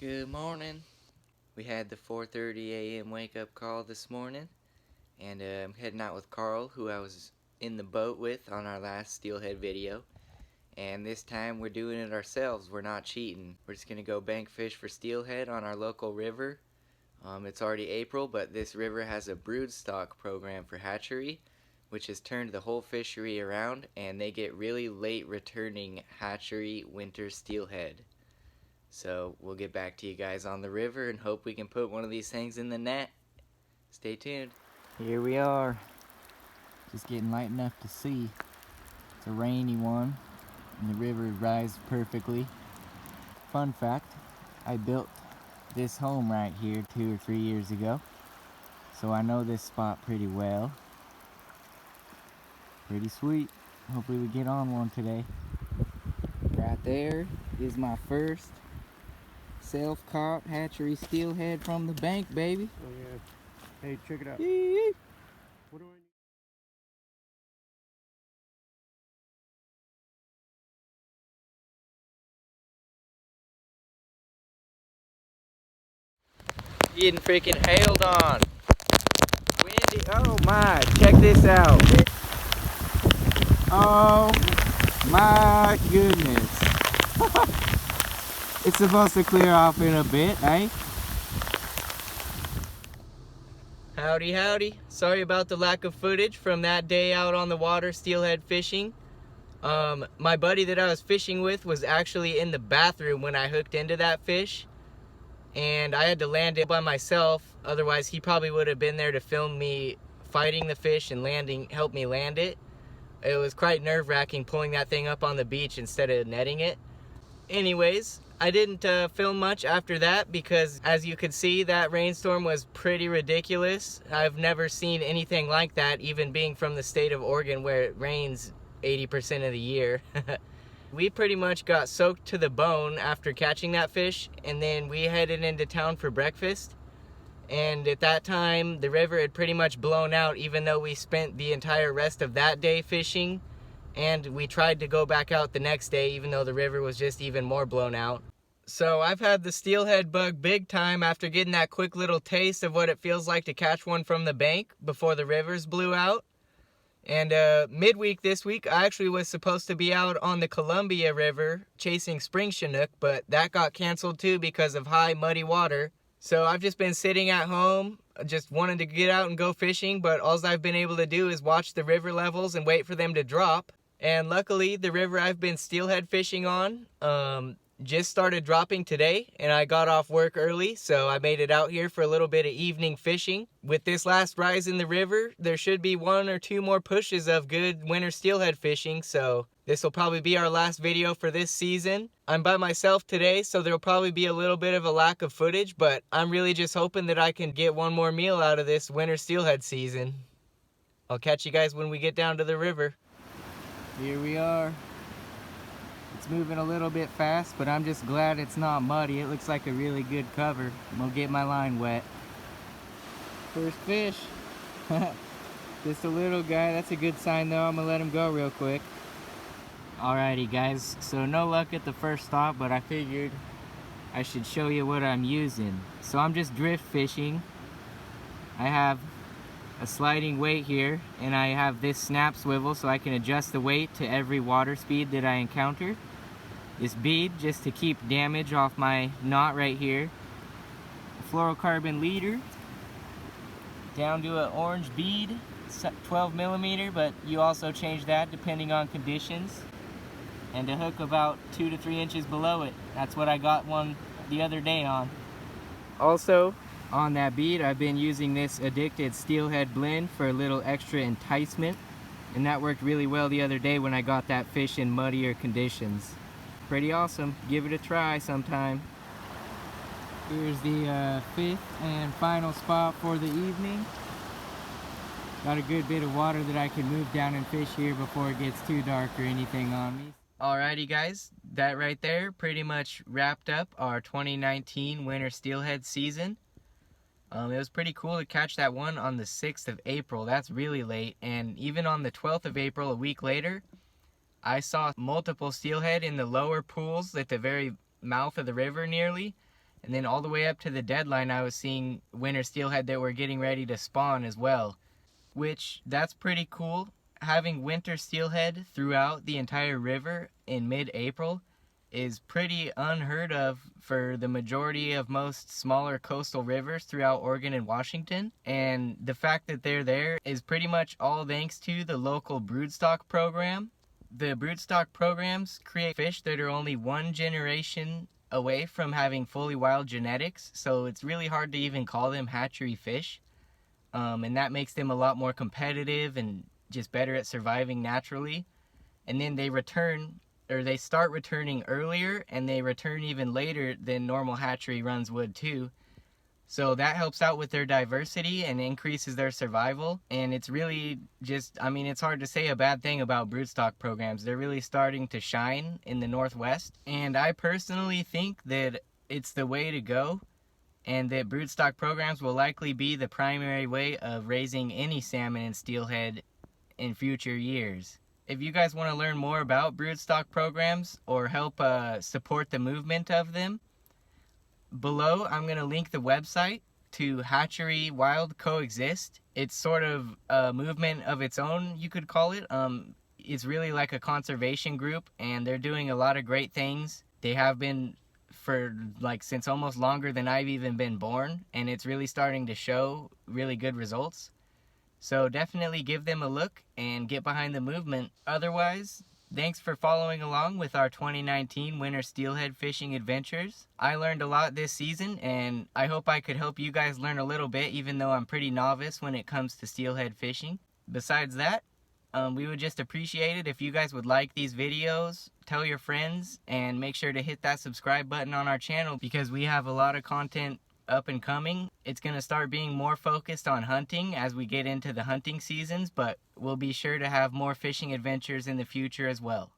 Good morning. We had the 4:30 a.m. wake up call this morning, and I'm heading out with Carl, who I was in the boat with on our last steelhead video. And this time we're doing it ourselves. We're not cheating. We're just gonna go bank fish for steelhead on our local river. It's already April, but this river has a BROODSTOCK program for hatchery, which has turned the whole fishery around, and they get really late returning hatchery winter steelhead. So we'll get back to you guys on the river and hope we can put one of these things in the net. Stay tuned. Here we are. Just getting light enough to see. It's a rainy one and the river rises perfectly. Fun fact, I built this home right here 2 or 3 years ago. So I know this spot pretty well. Pretty sweet. Hopefully we get on one today. Right there is my first self-caught hatchery steelhead from the bank, baby. Oh yeah. Hey, check it out. Yee. What do I need? Getting freaking hailed on. Windy. Oh my, check this out. Oh my goodness. It's supposed to clear off in a bit, eh? Howdy, howdy. Sorry about the lack of footage from that day out on the water steelhead fishing. My buddy that I was fishing with was actually in the bathroom when I hooked into that fish, and I had to land it by myself. Otherwise he probably would have been there to film me fighting the fish and help me land it. It was quite nerve-wracking pulling that thing up on the beach instead of netting it. Anyways, I didn't film much after that because, as you could see, that rainstorm was pretty ridiculous. I've never seen anything like that, even being from the state of Oregon where it rains 80% of the year. We pretty much got soaked to the bone after catching that fish, and then we headed into town for breakfast. And at that time, the river had pretty much blown out, even though we spent the entire rest of that day fishing. And we tried to go back out the next day, even though the river was just even more blown out. So I've had the steelhead bug big time after getting that quick little taste of what it feels like to catch one from the bank before the rivers blew out. And midweek this week, I actually was supposed to be out on the Columbia River chasing spring chinook, but that got canceled too because of high muddy water. So I've just been sitting at home, just wanting to get out and go fishing, but all I've been able to do is watch the river levels and wait for them to drop. And luckily, the river I've been steelhead fishing on just started dropping today, and I got off work early, so I made it out here for a little bit of evening fishing. With this last rise in the river, there should be 1 or 2 more pushes of good winter steelhead fishing, so this will probably be our last video for this season. I'm by myself today, so there'll probably be a little bit of a lack of footage, but I'm really just hoping that I can get one more meal out of this winter steelhead season. I'll catch you guys when we get down to the river. Here we are. It's moving a little bit fast, but I'm just glad it's not muddy. It looks like a really good cover. I'm gonna get my line wet. First fish. Just a little guy. That's a good sign though. I'm gonna let him go real quick. Alrighty guys, so no luck at the first stop, but I figured I should show you what I'm using. So I'm just drift fishing. I have a sliding weight here, and I have this snap swivel so I can adjust the weight to every water speed that I encounter. This bead just to keep damage off my knot right here. A fluorocarbon leader down to an orange bead, 12 millimeter, but you also change that depending on conditions. And a hook about 2 to 3 inches below it. That's what I got one the other day on. Also, on that bead, I've been using this Addicted Steelhead Blend for a little extra enticement, and that worked really well the other day when I got that fish in muddier conditions. Pretty awesome. Give it a try sometime. Here's the 5th and final spot for the evening. Got a good bit of water that I can move down and fish here before it gets too dark or anything on me. Alrighty guys, that right there pretty much wrapped up our 2019 winter steelhead season. It was pretty cool to catch that one on the 6th of April. That's really late. And even on the 12th of April, a week later, I saw multiple steelhead in the lower pools at the very mouth of the river nearly. And then all the way up to the deadline, I was seeing winter steelhead that were getting ready to spawn as well, which that's pretty cool. Having winter steelhead throughout the entire river in mid-April is pretty unheard of for the majority of most smaller coastal rivers throughout Oregon and Washington. And the fact that they're there is pretty much all thanks to the local BROODSTOCK program. The BROODSTOCK programs create fish that are only one generation away from having fully wild genetics, so it's really hard to even call them hatchery fish. And that makes them a lot more competitive and just better at surviving naturally. And then they start returning earlier, and they return even later than normal hatchery runs would too. So that helps out with their diversity and increases their survival. And it's really just, I mean, it's hard to say a bad thing about broodstock programs. They're really starting to shine in the Northwest. And I personally think that it's the way to go, and that broodstock programs will likely be the primary way of raising any salmon and steelhead in future years. If you guys want to learn more about broodstock programs or help support the movement of them, below I'm going to link the website to Hatchery Wild Coexist. It's sort of a movement of its own, you could call it. It's really like a conservation group, and they're doing a lot of great things. They have been for since almost longer than I've even been born, and it's really starting to show really good results. So definitely give them a look and get behind the movement. Otherwise, thanks for following along with our 2019 winter steelhead fishing adventures. I learned a lot this season, and I hope I could help you guys learn a little bit, even though I'm pretty novice when it comes to steelhead fishing. Besides that, we would just appreciate it if you guys would like these videos, tell your friends, and make sure to hit that subscribe button on our channel, because we have a lot of content up and coming. It's going to start being more focused on hunting as we get into the hunting seasons, but we'll be sure to have more fishing adventures in the future as well.